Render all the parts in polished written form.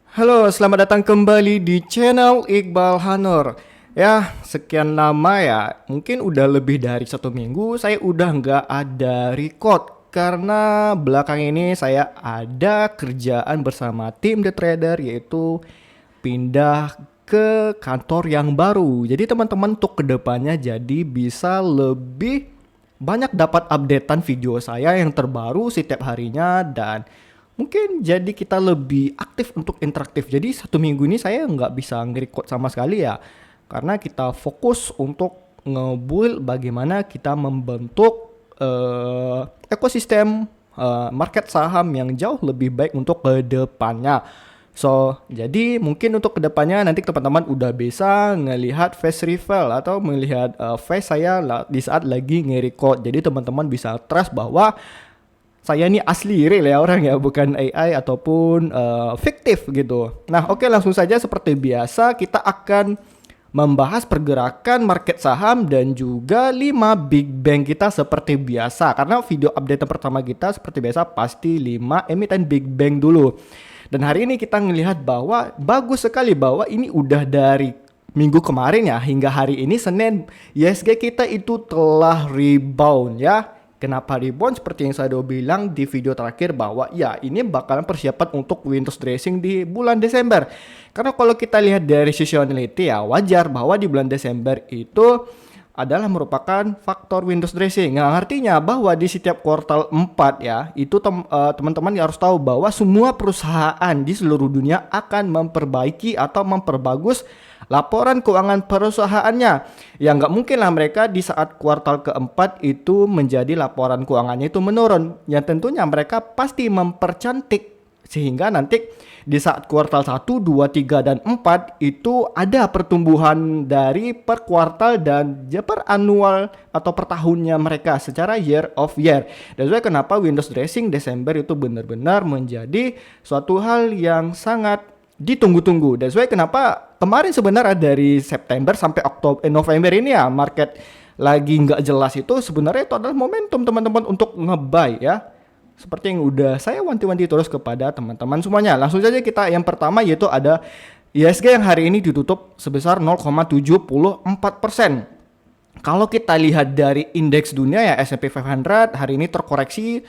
Halo, selamat datang kembali di channel Iqbal Hanur. Ya, sekian lama ya, mungkin udah lebih dari 1 minggu saya udah nggak ada record karena belakang ini saya ada kerjaan bersama tim The Trader, yaitu pindah ke kantor yang baru. Jadi teman-teman untuk kedepannya jadi bisa lebih banyak dapat updatean video saya yang terbaru setiap harinya, dan mungkin jadi kita lebih aktif untuk interaktif. Jadi 1 minggu ini saya nggak bisa nge-record sama sekali ya, karena kita fokus untuk nge-build bagaimana kita membentuk ekosistem market saham yang jauh lebih baik untuk kedepannya. So, jadi mungkin untuk kedepannya nanti teman-teman udah bisa ngelihat face reveal atau melihat face saya di saat lagi nge-record. Jadi teman-teman bisa trust bahwa saya ini asli real ya orang ya, bukan AI ataupun fiktif gitu. Nah, oke, langsung saja seperti biasa kita akan membahas pergerakan market saham dan juga 5 big bang kita seperti biasa. Karena video update pertama kita seperti biasa pasti 5 emiten big bang dulu. Dan hari ini kita ngelihat bahwa bagus sekali bahwa ini udah dari minggu kemarin ya hingga hari ini Senin, IHSG kita itu telah rebound ya. Kenapa rebound? Seperti yang saya udah bilang di video terakhir bahwa ya ini bakalan persiapan untuk Windows dressing di bulan Desember. Karena kalau kita lihat dari seasonality ya wajar bahwa di bulan Desember itu adalah merupakan faktor Windows dressing. Nah, artinya bahwa di setiap kuartal 4 ya, itu teman-teman harus tahu bahwa semua perusahaan di seluruh dunia akan memperbaiki atau memperbagus laporan keuangan perusahaannya. Ya nggak mungkin lah mereka di saat kuartal keempat itu menjadi laporan keuangannya itu menurun. Yang tentunya mereka pasti mempercantik sehingga nanti di saat kuartal 1, 2, 3, dan 4 itu ada pertumbuhan dari per kuartal dan per annual atau per tahunnya mereka secara year of year. Dan itu kenapa Windows dressing Desember itu benar-benar menjadi suatu hal yang sangat ditunggu-tunggu. Dan sesuai kenapa kemarin sebenarnya dari September sampai November ini ya market lagi nggak jelas, itu sebenarnya itu adalah momentum teman-teman untuk nge-buy ya. Seperti yang udah saya wanti-wanti terus kepada teman-teman semuanya. Langsung saja kita yang pertama yaitu ada IHSG yang hari ini ditutup sebesar 0,74%. Kalau kita lihat dari indeks dunia ya S&P 500 hari ini terkoreksi,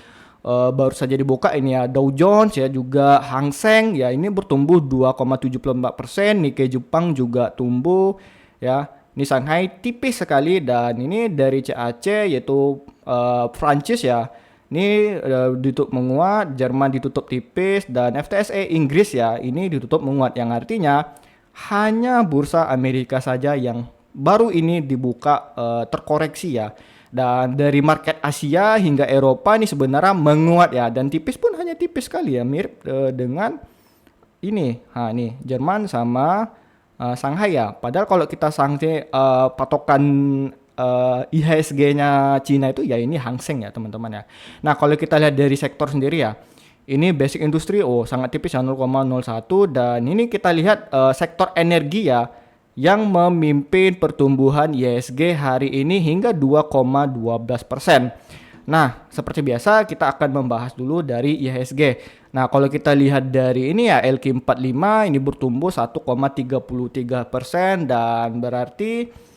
baru saja dibuka ini ya Dow Jones ya juga Hang Seng ya ini bertumbuh 2,74%, Nikkei Jepang juga tumbuh ya. Ini Shanghai tipis sekali, dan ini dari CAC yaitu Prancis ya. Ini ditutup menguat, Jerman ditutup tipis, dan FTSE Inggris ya ini ditutup menguat, yang artinya hanya bursa Amerika saja yang baru ini dibuka terkoreksi ya. Dan dari market Asia hingga Eropa ini sebenarnya menguat ya, dan tipis pun hanya tipis sekali ya, mirip dengan ini. Nah, ini Jerman sama Shanghai ya. Padahal kalau kita Shanghai patokan IHSG-nya Cina itu ya ini Hang Seng ya teman-teman ya. Nah, kalau kita lihat dari sektor sendiri ya, ini basic industry sangat tipis ya 0,01, dan ini kita lihat sektor energi ya yang memimpin pertumbuhan IHSG hari ini hingga 2,12%. Nah, seperti biasa kita akan membahas dulu dari IHSG. Nah, kalau kita lihat dari ini ya LQ45 ini bertumbuh 1,33%, dan berarti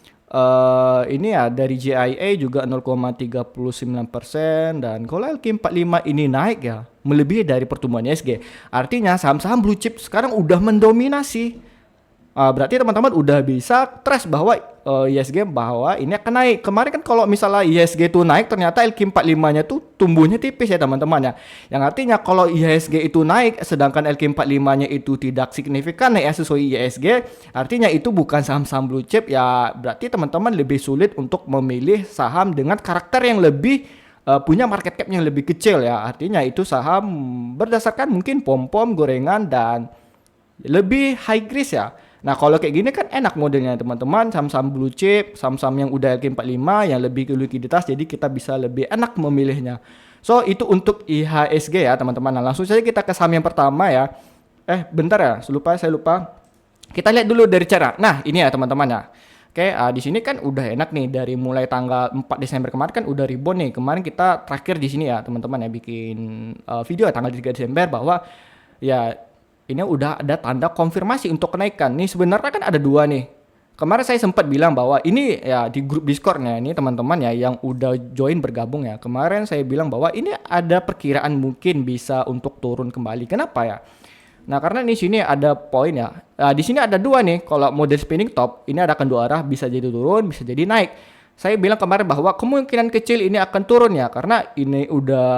ini ya dari JIA juga 0,39%, dan kalau LQ45 ini naik ya melebihi dari pertumbuhan IHSG. Artinya saham-saham blue chip sekarang udah mendominasi. Berarti teman-teman udah bisa trust bahwa IHSG bahwa ini akan naik. Kemarin kan kalau misalnya IHSG itu naik ternyata LQ45-nya tuh tumbuhnya tipis ya teman-teman ya. Yang artinya kalau IHSG itu naik sedangkan LQ45-nya itu tidak signifikan ya sesuai IHSG, artinya itu bukan saham-saham blue chip ya. Berarti teman-teman lebih sulit untuk memilih saham dengan karakter yang lebih punya market cap yang lebih kecil ya. Artinya itu saham berdasarkan mungkin pom-pom, gorengan, dan lebih high risk ya. Nah, kalau kayak gini kan enak modelnya teman-teman, saham-saham blue chip, saham-saham yang udah LQ45 yang lebih likuiditas, jadi kita bisa lebih enak memilihnya. So, itu untuk IHSG ya teman-teman. Nah, langsung saja kita ke saham yang pertama ya. Bentar ya, saya lupa. Kita lihat dulu dari cara. Nah, ini ya teman-teman ya. Oke, di sini kan udah enak nih dari mulai tanggal 4 Desember kemarin kan udah rebound nih. Kemarin kita terakhir di sini ya teman-teman ya bikin video tanggal 3 Desember bahwa ya ini udah ada tanda konfirmasi untuk kenaikan. Nih sebenarnya kan ada dua nih. Kemarin saya sempat bilang bahwa ini ya di grup Discordnya ini teman-teman ya yang udah join bergabung ya. Kemarin saya bilang bahwa ini ada perkiraan mungkin bisa untuk turun kembali. Kenapa ya? Nah karena di sini ada poin ya. Di sini ada dua nih. Kalau model spinning top ini ada akan dua arah, bisa jadi turun, bisa jadi naik. Saya bilang kemarin bahwa kemungkinan kecil ini akan turun ya karena ini udah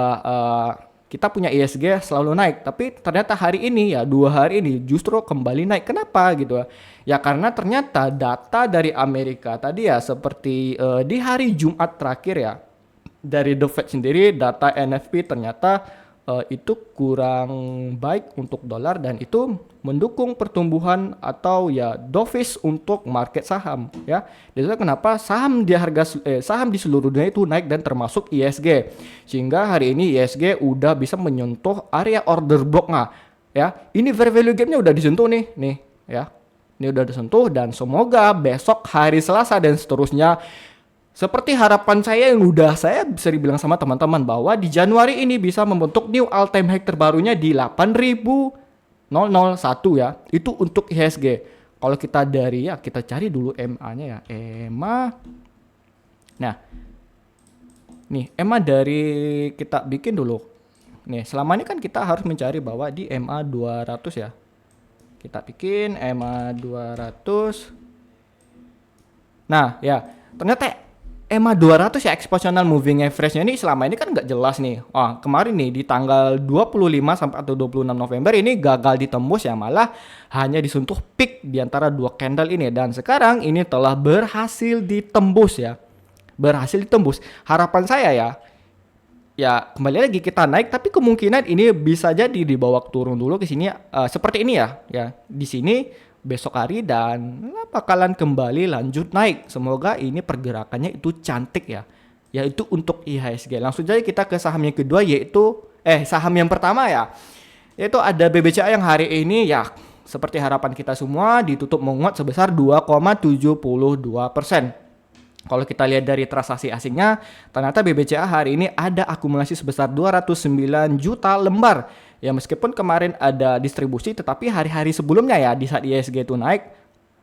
kita punya ISG selalu naik, tapi ternyata hari ini ya 2 hari ini justru kembali naik. Kenapa gitu ya? Ya karena ternyata data dari Amerika tadi ya seperti di hari Jumat terakhir ya dari The Fed sendiri data NFP ternyata itu kurang baik untuk dolar dan itu mendukung pertumbuhan atau ya dovish untuk market saham ya. Jadi kenapa saham di saham di seluruh dunia itu naik dan termasuk ISG. Sehingga hari ini ISG udah bisa menyentuh area order block ya. Ini fair value gapnya udah disentuh nih ya. Ini udah disentuh dan semoga besok hari Selasa dan seterusnya seperti harapan saya yang udah saya bisa dibilang sama teman-teman bahwa di Januari ini bisa membentuk new all time high terbarunya di 8.001 ya. Itu untuk IHSG. Kalau kita dari ya kita cari dulu MA-nya ya. EMA. Nah. Nih, EMA dari kita bikin dulu. Nih, selama ini kan kita harus mencari bahwa di MA 200 ya. Kita bikin MA 200. Nah, ya. Ternyata EMA 200 ya exponential moving average-nya ini selama ini kan nggak jelas nih. Wah, kemarin nih di tanggal 25 sampai atau 26 November ini gagal ditembus ya, malah hanya disentuh peak di antara dua candle ini dan sekarang ini telah berhasil ditembus ya. Berhasil ditembus. Harapan saya ya kembali lagi kita naik tapi kemungkinan ini bisa jadi dibawa turun dulu ke sini seperti ini ya. Di sini besok hari dan bakalan kembali lanjut naik. Semoga ini pergerakannya itu cantik ya. Yaitu untuk IHSG. Langsung saja kita ke saham yang kedua yaitu saham yang pertama ya. Yaitu ada BBCA yang hari ini ya seperti harapan kita semua ditutup menguat sebesar 2,72%. Kalau kita lihat dari transaksi asingnya, ternyata BBCA hari ini ada akumulasi sebesar 209 juta lembar. Ya meskipun kemarin ada distribusi, tetapi hari-hari sebelumnya ya di saat ISG itu naik,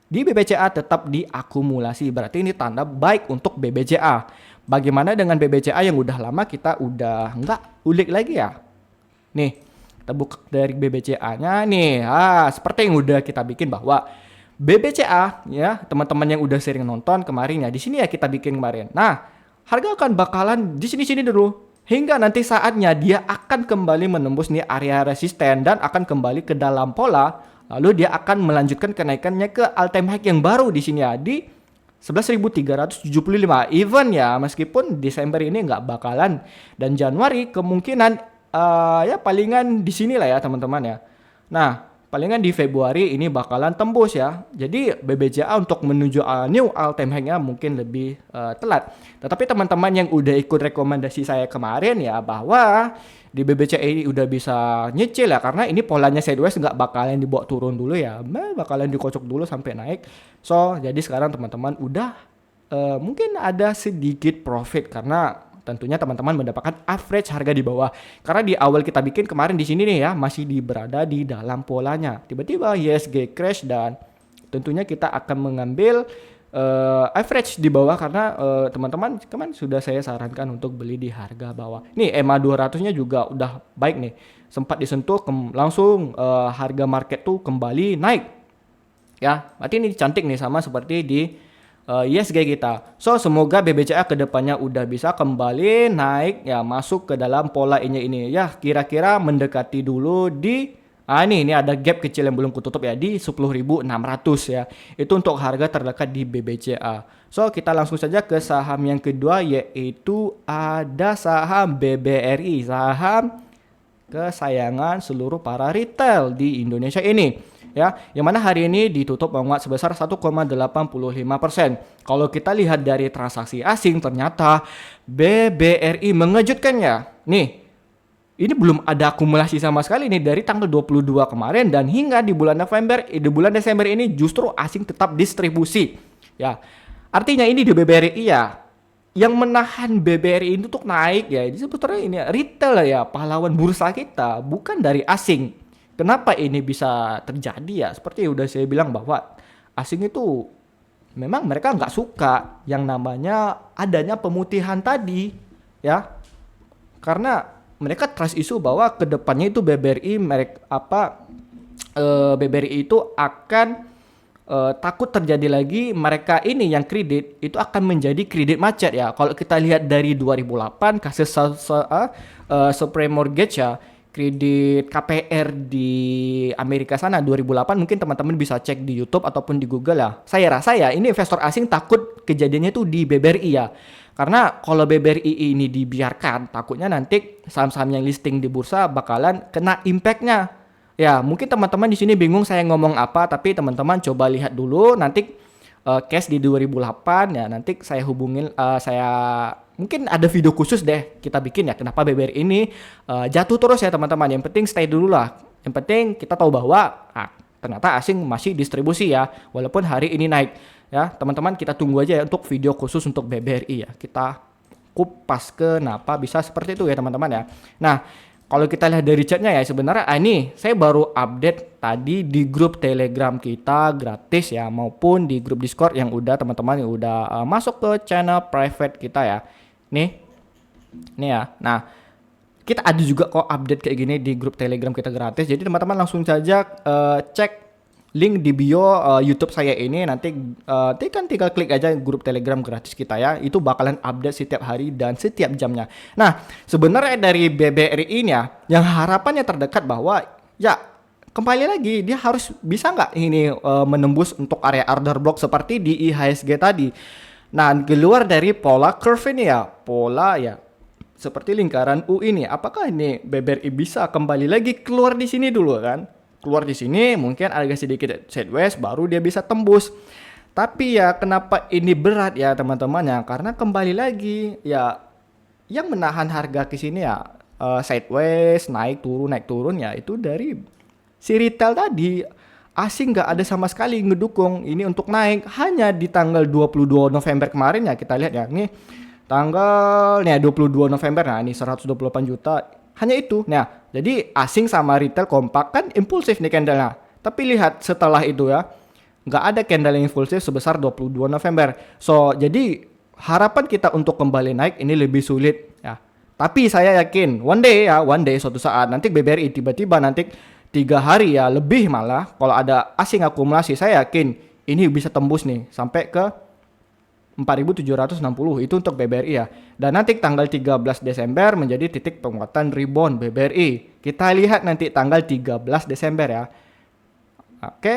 di BBCA tetap diakumulasi. Berarti ini tanda baik untuk BBCA. Bagaimana dengan BBCA yang udah lama kita udah nggak ulik lagi ya? Nih, kita buka dari BBCA-nya nih. Seperti yang udah kita bikin bahwa BBCA ya teman-teman yang udah sering nonton kemarin ya di sini ya kita bikin kemarin. Nah harga akan bakalan di sini dulu hingga nanti saatnya dia akan kembali menembus nih area resisten dan akan kembali ke dalam pola. Lalu dia akan melanjutkan kenaikannya ke all time high yang baru di sini ya di 11.375. Even ya meskipun Desember ini nggak bakalan dan Januari kemungkinan ya palingan di sini lah ya teman-teman ya. Nah palingan di Februari ini bakalan tembus ya. Jadi BBCA untuk menuju new all time high-nya mungkin lebih telat. Tetapi teman-teman yang udah ikut rekomendasi saya kemarin ya bahwa di BBCA ini udah bisa nyicil ya karena ini polanya sideways nggak bakalan dibawa turun dulu ya. Bakalan dikocok dulu sampai naik. So jadi sekarang teman-teman udah mungkin ada sedikit profit karena tentunya teman-teman mendapatkan average harga di bawah. Karena di awal kita bikin kemarin di sini nih ya masih berada di dalam polanya. Tiba-tiba ISG crash dan tentunya kita akan mengambil average di bawah karena teman-teman kemarin sudah saya sarankan untuk beli di harga bawah. Nih EMA 200-nya juga udah baik nih. Sempat disentuh langsung harga market tuh kembali naik. Ya, berarti ini cantik nih sama seperti di ISG kita. So semoga BBCA kedepannya udah bisa kembali naik ya masuk ke dalam pola ini ya kira-kira mendekati dulu di ini ada gap kecil yang belum kututup ya di 10.600 ya. Itu untuk harga terdekat di BBCA. So kita langsung saja ke saham yang kedua yaitu ada saham BBRI, saham kesayangan seluruh para retail di Indonesia ini. Ya, yang mana hari ini ditutup menguat sebesar 1,85%. Kalau kita lihat dari transaksi asing ternyata BBRI mengejutkan ya. Nih, ini belum ada akumulasi sama sekali nih dari tanggal 22 kemarin dan hingga di bulan Desember ini justru asing tetap distribusi. Ya. Artinya ini di BBRI ya yang menahan BBRI ini untuk naik ya. Jadi sebetulnya ini retail ya pahlawan bursa kita bukan dari asing. Kenapa ini bisa terjadi ya? Seperti udah saya bilang bahwa asing itu memang mereka nggak suka yang namanya adanya pemutihan tadi, ya. Karena mereka trust isu bahwa kedepannya itu BBRI BBRI itu akan takut terjadi lagi mereka ini yang kredit itu akan menjadi kredit macet ya. Kalau kita lihat dari 2008 kasus Supreme Mortgage ya, kredit KPR di Amerika sana 2008, mungkin teman-teman bisa cek di YouTube ataupun di Google ya. Saya rasa ya ini investor asing takut kejadiannya itu di BBRI ya. Karena kalau BBRI ini dibiarkan, takutnya nanti saham-saham yang listing di bursa bakalan kena impactnya. Ya, mungkin teman-teman di sini bingung saya ngomong apa, tapi teman-teman coba lihat dulu nanti case di 2008 ya. Nanti saya hubungin, saya mungkin ada video khusus deh kita bikin ya. Kenapa BBRI ini jatuh terus ya teman-teman. Yang penting stay dulu lah. Yang penting kita tahu bahwa ternyata asing masih distribusi ya, walaupun hari ini naik. Ya, teman-teman kita tunggu aja ya untuk video khusus untuk BBRI ya. Kita kupas kenapa bisa seperti itu ya teman-teman ya. Nah, kalau kita lihat dari chatnya ya sebenarnya ini saya baru update tadi di grup Telegram kita gratis ya, maupun di grup Discord yang udah teman-teman yang udah masuk ke channel private kita ya. Nih ya. Nah, kita ada juga kok update kayak gini di grup Telegram kita gratis. Jadi teman-teman langsung saja cek link di bio YouTube saya ini, nanti kan tinggal klik aja grup Telegram gratis kita ya. Itu bakalan update setiap hari dan setiap jamnya. Nah, sebenarnya dari BBRI ini ya, yang harapannya terdekat bahwa ya kembali lagi dia harus bisa nggak ini menembus untuk area order block seperti di IHSG tadi. Nah, keluar dari pola curve ini ya, pola ya seperti lingkaran U ini. Apakah ini BBRI bisa kembali lagi keluar di sini dulu kan? Keluar di sini mungkin agak sedikit sideways baru dia bisa tembus. Tapi ya kenapa ini berat ya teman-teman ya? Karena kembali lagi ya yang menahan harga ke sini ya sideways naik turun ya itu dari si retail tadi. Asing nggak ada sama sekali ngedukung ini untuk naik. Hanya di tanggal 22 November kemarin ya kita lihat ya. Nih tanggalnya 22 November, nah ini 128 juta. Hanya itu. Nah, jadi asing sama retail kompak kan impulsif nih candle-nya. Tapi lihat setelah itu ya, nggak ada candle yang impulsif sebesar 22 November. So, jadi harapan kita untuk kembali naik ini lebih sulit ya. Tapi saya yakin one day suatu saat nanti BBRI tiba-tiba nanti 3 hari ya lebih malah kalau ada asing akumulasi, saya yakin ini bisa tembus nih sampai ke 4.760 itu untuk BBRI ya. Dan nanti tanggal 13 Desember menjadi titik penguatan rebound BBRI. Kita lihat nanti tanggal 13 Desember ya. Oke.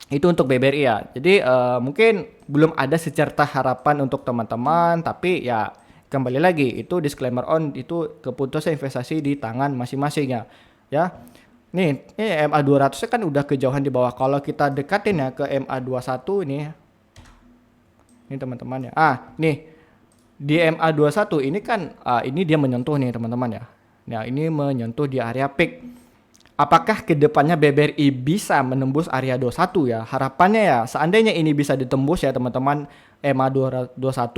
Itu untuk BBRI ya. Jadi mungkin belum ada secerta harapan untuk teman-teman, tapi ya kembali lagi itu disclaimer on, itu keputusan investasi di tangan masing-masing ya. Nih, MA 200 kan udah kejauhan di bawah. Kalau kita dekatin ya ke MA 21 ini teman-teman ya. Nih di MA21 ini kan ini dia menyentuh nih teman-teman ya. Nah, ini menyentuh di area peak. Apakah kedepannya BBRI bisa menembus area 21 ya? Harapannya ya seandainya ini bisa ditembus ya teman-teman, MA21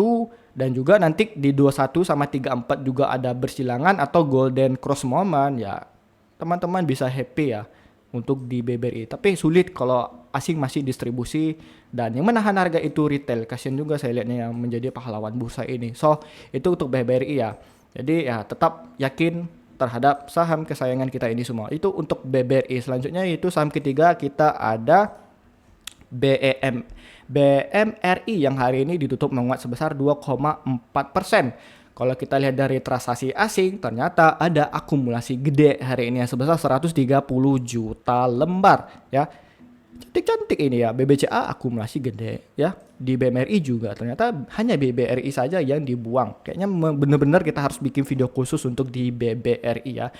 dan juga nanti di 21 sama 34 juga ada bersilangan atau golden cross moment ya. Teman-teman bisa happy ya untuk di BBRI. Tapi sulit kalau asing masih distribusi dan yang menahan harga itu retail. Kasian juga saya lihatnya yang menjadi pahlawan bursa ini. So, itu untuk BBRI ya. Jadi ya tetap yakin terhadap saham kesayangan kita ini semua. Itu untuk BBRI. Selanjutnya itu saham ketiga kita ada BMRI yang hari ini ditutup menguat sebesar 2,4%. Kalau kita lihat dari transaksi asing, ternyata ada akumulasi gede hari ini sebesar 130 juta lembar ya. Cantik-cantik ini ya, BBCA akumulasi gede ya. Di BMRI juga ternyata hanya BBRI saja yang dibuang. Kayaknya benar-benar kita harus bikin video khusus untuk di BBRI ya.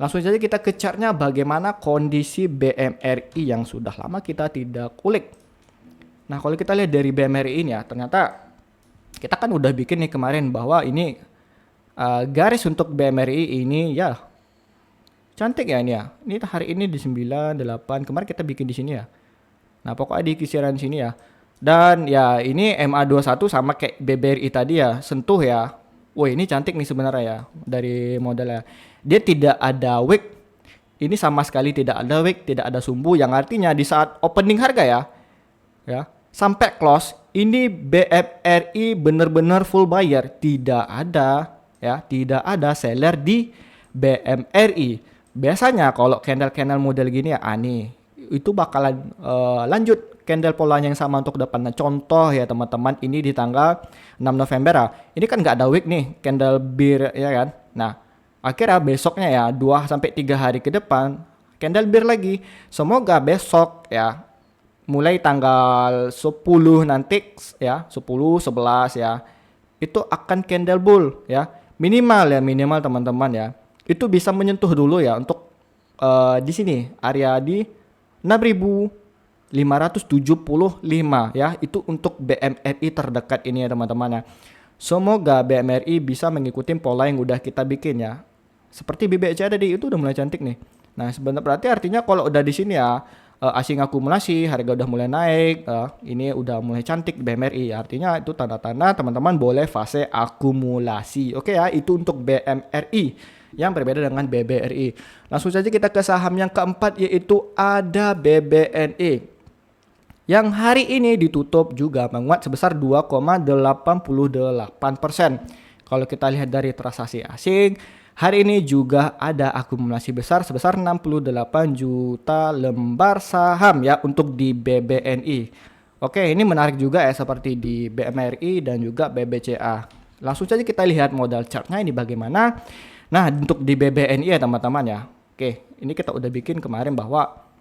Langsung saja kita ke chartnya bagaimana kondisi BMRI yang sudah lama kita tidak kulik. Nah, kalau kita lihat dari BMRI ini ya, ternyata kita kan udah bikin nih kemarin bahwa ini garis untuk BMRI ini ya cantik ya ini ya. Ini hari ini di 98, kemarin kita bikin di sini ya. Nah, pokoknya di kisaran sini ya. Dan ya ini MA21 sama kayak BBRI tadi ya, sentuh ya. Wah, ini cantik nih sebenarnya ya dari modelnya. Dia tidak ada wick. ini sama sekali tidak ada wick, tidak ada sumbu, yang artinya di saat opening harga ya sampai close ini BMRI benar-benar full buyer, tidak ada seller di BMRI. Biasanya kalau candle-candle model gini ya nih itu bakalan lanjut candle polanya yang sama untuk depannya. Contoh ya teman-teman, ini di tanggal 6 November ya. Ini kan nggak ada wick nih, candle bear ya kan. Nah, akhirnya besoknya ya 2 sampai 3 hari ke depan candle bear lagi. Semoga besok ya mulai tanggal 10 nanti ya, 10 11 ya. Itu akan candle bull ya. Minimal teman-teman ya. Itu bisa menyentuh dulu ya untuk di sini area di 6.575 ya, itu untuk BMRI terdekat ini ya teman-teman ya. Semoga BMRI bisa mengikuti pola yang udah kita bikin ya. Seperti BBCA tadi itu udah mulai cantik nih. Nah, sebenarnya berarti artinya kalau udah di sini ya asing akumulasi, harga udah mulai naik, ini udah mulai cantik BMRI. Artinya itu tanda-tanda teman-teman boleh fase akumulasi. Oke ya, itu untuk BMRI yang berbeda dengan BBRI. Langsung saja kita ke saham yang keempat, yaitu ada BBNI. Yang hari ini ditutup juga menguat sebesar 2,88%. Kalau kita lihat dari transaksi asing, hari ini juga ada akumulasi besar sebesar 68 juta lembar saham ya untuk di BBNI. Oke, ini menarik juga ya seperti di BMRI dan juga BBCA. Langsung saja kita lihat modal chartnya ini bagaimana. Nah, untuk di BBNI ya teman-teman ya. Oke, ini kita udah bikin kemarin bahwa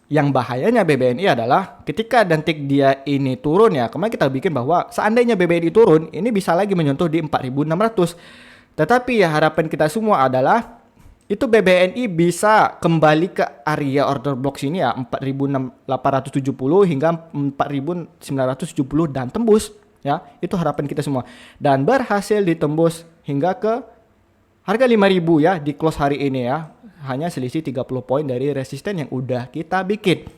yang bahayanya BBNI adalah ketika nanti dia ini turun ya. Kemarin kita bikin bahwa seandainya BBNI turun, ini bisa lagi menyentuh di 4.600. Tetapi ya harapan kita semua adalah itu BBNI bisa kembali ke area order block sini ya, 4.870 hingga 4.970 dan tembus ya. Itu harapan kita semua. Dan berhasil ditembus hingga ke harga 5.000 ya di close hari ini ya. Hanya selisih 30 poin dari resisten yang udah kita bikin.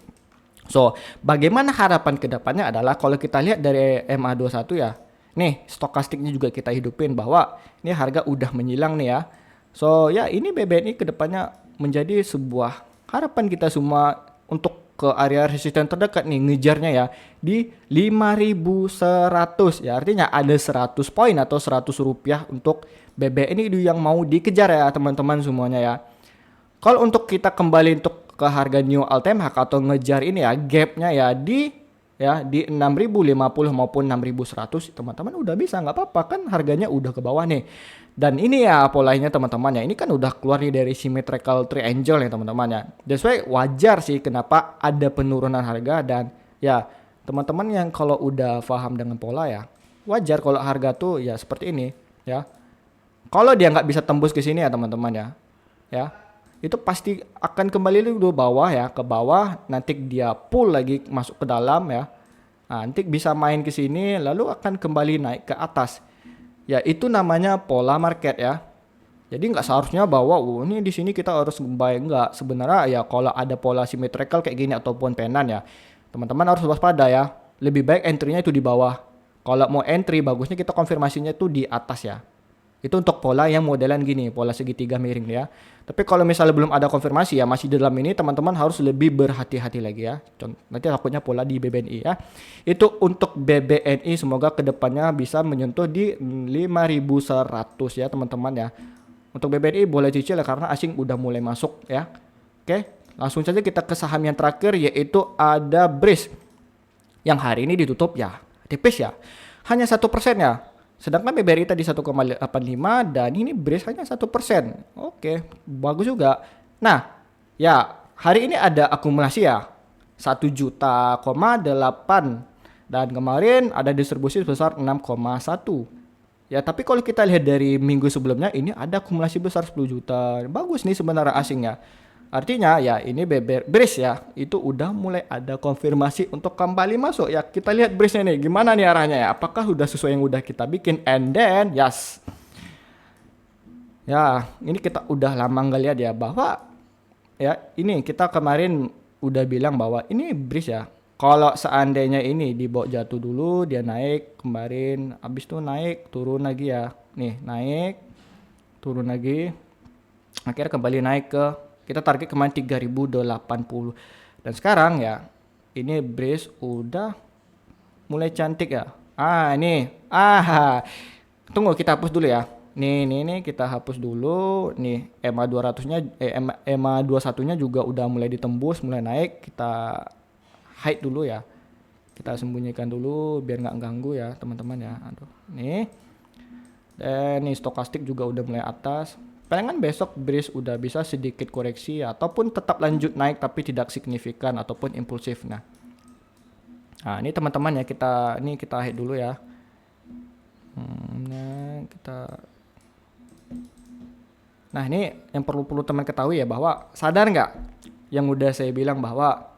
So, bagaimana harapan kedepannya adalah kalau kita lihat dari MA21 ya. Nih, stokastiknya juga kita hidupin bahwa ini harga udah menyilang nih ya. So, ya ini BBNI kedepannya menjadi sebuah harapan kita semua untuk ke area resisten terdekat nih, ngejarnya ya di 5.100 ya. Artinya ada 100 poin atau 100 rupiah untuk BBNI yang mau dikejar ya teman-teman semuanya ya. Kalau untuk kita kembali untuk ke harga new all time high atau ngejar ini ya gapnya ya di 6.050 maupun 6.100 teman-teman udah bisa, nggak apa-apa kan harganya udah ke bawah nih. Dan ini ya polanya teman-teman ya, ini kan udah keluar nih dari symmetrical triangle ya teman-teman ya. That's why wajar sih kenapa ada penurunan harga. Dan ya teman-teman yang kalau udah paham dengan pola ya wajar kalau harga tuh ya seperti ini ya. Kalau dia nggak bisa tembus ke sini ya teman-teman ya itu pasti akan kembali dulu bawah ya, ke bawah, nanti dia pull lagi masuk ke dalam ya. Nanti bisa main ke sini lalu akan kembali naik ke atas. Ya itu namanya pola market ya. Jadi nggak seharusnya bahwa ini di sini kita harus buy, enggak. Sebenarnya ya kalau ada pola symmetrical kayak gini ataupun penan ya, teman-teman harus waspada ya. Lebih baik entry-nya itu di bawah. Kalau mau entry bagusnya kita konfirmasinya itu di atas ya. Itu untuk pola yang modelan gini, pola segitiga miring ya. Tapi kalau misalnya belum ada konfirmasi ya, masih di dalam ini teman-teman harus lebih berhati-hati lagi ya. Nanti takutnya pola di BBNI ya. Itu untuk BBNI, semoga kedepannya bisa menyentuh di 5.100 ya teman-teman ya. Untuk BBNI boleh cicil ya karena asing udah mulai masuk ya. Oke, langsung saja kita ke saham yang terakhir yaitu ada BRIS. Yang hari ini ditutup ya tipis ya. Hanya 1% ya. Sedangkan BBRI tadi 1,85 dan ini BRIS hanya 1%. Oke, bagus juga. Nah, ya hari ini ada akumulasi ya 1,8 juta dan kemarin ada distribusi sebesar 6,1. Ya, tapi kalau kita lihat dari minggu sebelumnya ini ada akumulasi besar 10 juta. Bagus nih sebenarnya asingnya. Artinya ya ini BRIS ya itu udah mulai ada konfirmasi untuk kembali masuk ya. Kita lihat BRISnya nih gimana nih arahnya ya. Apakah udah sesuai yang udah kita bikin? And then yes. Ya ini kita udah lama nggak lihat ya bahwa ya ini kita kemarin udah bilang bahwa ini BRIS ya. Kalau seandainya ini dibawa jatuh dulu dia naik kemarin, habis itu naik turun lagi ya. Nih naik turun lagi. Akhirnya kembali naik ke Kita target kemarin 3080. Dan sekarang ya, ini brace udah mulai cantik ya. Ini. Tunggu kita hapus dulu ya. Nih kita hapus dulu. Nih EMA 200-nya EMA 21-nya juga udah mulai ditembus, mulai naik. Kita hide dulu ya. Kita sembunyikan dulu biar nggak ganggu ya, teman-teman ya. Aduh. Nih. Dan nih stokastik juga udah mulai atas. Palingan besok brace udah bisa sedikit koreksi ya, ataupun tetap lanjut naik tapi tidak signifikan ataupun impulsif. Nah, ini teman-teman ya, kita hide dulu ya. Nah, ini yang perlu teman ketahui ya, bahwa sadar nggak yang udah saya bilang bahwa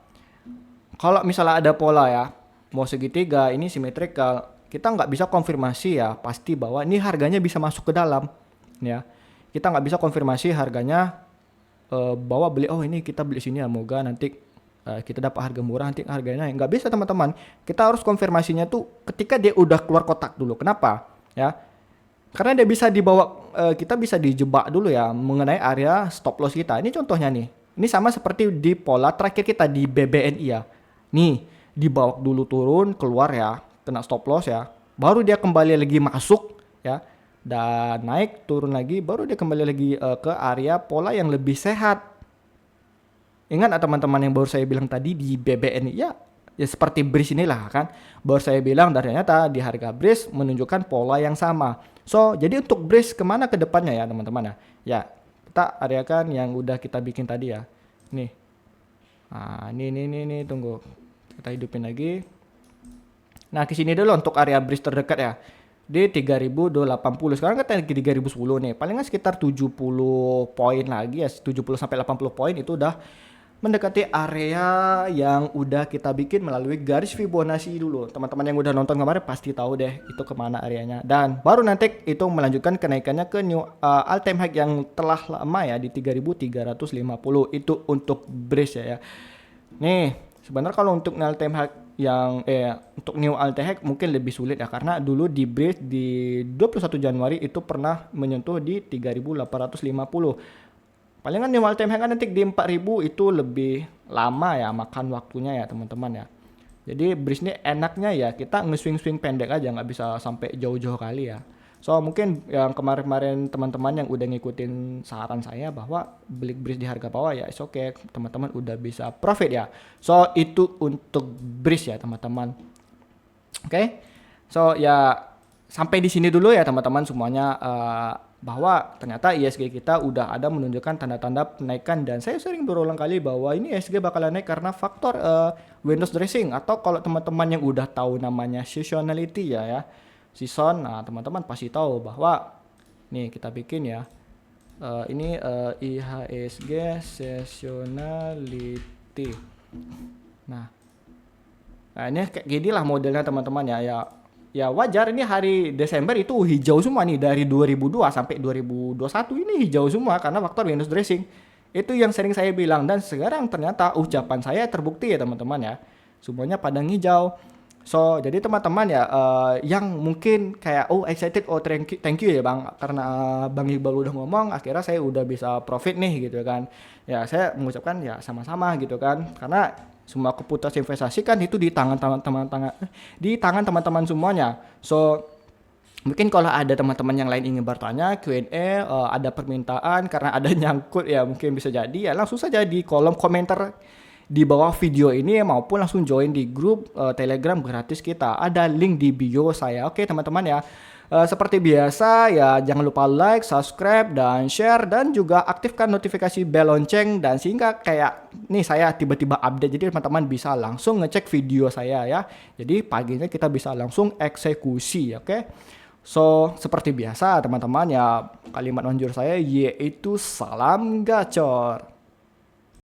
kalau misalnya ada pola ya, mau segitiga ini simetrikal, kita nggak bisa konfirmasi ya pasti bahwa ini harganya bisa masuk ke dalam ya. Kita nggak bisa konfirmasi harganya bahwa beli, ini kita beli sini ya, moga nanti kita dapat harga murah, nanti harganya nggak bisa teman-teman. Kita harus konfirmasinya tuh ketika dia udah keluar kotak dulu. Kenapa ya? Karena dia bisa dibawa, kita bisa dijebak dulu ya mengenai area stop loss kita. Ini contohnya nih, ini sama seperti di pola terakhir kita di BBNI ya. Nih dibawa dulu turun, keluar ya, kena stop loss ya, baru dia kembali lagi masuk ya, dan naik turun lagi, baru dia kembali lagi ke area pola yang lebih sehat. Ingat teman-teman yang baru saya bilang tadi di BBNI ya seperti brace inilah kan, baru saya bilang ternyata di harga brace menunjukkan pola yang sama. So jadi untuk brace kemana ke depannya ya teman-teman ya, kita areakan yang udah kita bikin tadi ya. Nih ini tunggu, kita hidupin lagi. Nah ke sini dulu untuk area brace terdekat ya, di 3080. Sekarang kita di 3010 nih, palingan sekitar 70 poin lagi ya, 70 sampai 80 poin itu udah mendekati area yang udah kita bikin melalui garis Fibonacci dulu. Teman-teman yang udah nonton kemarin pasti tahu deh itu kemana areanya, dan baru nanti itu melanjutkan kenaikannya ke new all time high yang telah lama ya di 3350. Itu untuk brace ya. Nih sebenarnya kalau untuk all time high yang untuk new all time high mungkin lebih sulit ya, karena dulu di brace di 21 Januari itu pernah menyentuh di 3850. Palingan new all time high kan nanti di 4000 itu lebih lama ya makan waktunya ya teman-teman ya. Jadi brace ini enaknya ya kita nge-swing pendek aja, nggak bisa sampai jauh-jauh kali ya. So mungkin yang kemarin-kemarin teman-teman yang udah ngikutin saran saya bahwa beli brace di harga bawah ya, it's okay, teman-teman udah bisa profit ya. So itu untuk brace ya teman-teman. Oke. So ya sampai di sini dulu ya teman-teman semuanya, bahwa ternyata ISG kita udah ada menunjukkan tanda-tanda penaikan, dan saya sering berulang kali bahwa ini ISG bakalan naik karena faktor Windows dressing, atau kalau teman-teman yang udah tahu namanya seasonality ya season. Nah teman-teman pasti tahu bahwa nih kita bikin ya ini IHSG seasonality. Nah ini kayak gini lah modelnya teman-teman ya wajar, ini hari Desember itu hijau semua nih, dari 2002 sampai 2021 ini hijau semua karena faktor Windows dressing. Itu yang sering saya bilang, dan sekarang ternyata ucapan saya terbukti ya teman-teman ya, semuanya padang hijau. So jadi teman-teman ya yang mungkin kayak excited, thank you ya bang, karena Bang Iqbal udah ngomong akhirnya saya udah bisa profit nih gitu kan ya. Saya mengucapkan ya sama-sama gitu kan, karena semua keputusan investasi kan itu di tangan teman-teman semuanya. So mungkin kalau ada teman-teman yang lain ingin bertanya Q&A, ada permintaan karena ada nyangkut ya, mungkin bisa jadi ya langsung saja di kolom komentar di bawah video ini, maupun langsung join di grup Telegram gratis kita. Ada link di bio saya. Oke teman-teman ya. Seperti biasa ya, jangan lupa like, subscribe, dan share, dan juga aktifkan notifikasi bel lonceng, dan sehingga kayak nih saya tiba-tiba update, jadi teman-teman bisa langsung ngecek video saya ya. Jadi paginya kita bisa langsung eksekusi, oke? So seperti biasa teman-teman ya, kalimat manjur saya yaitu salam gacor.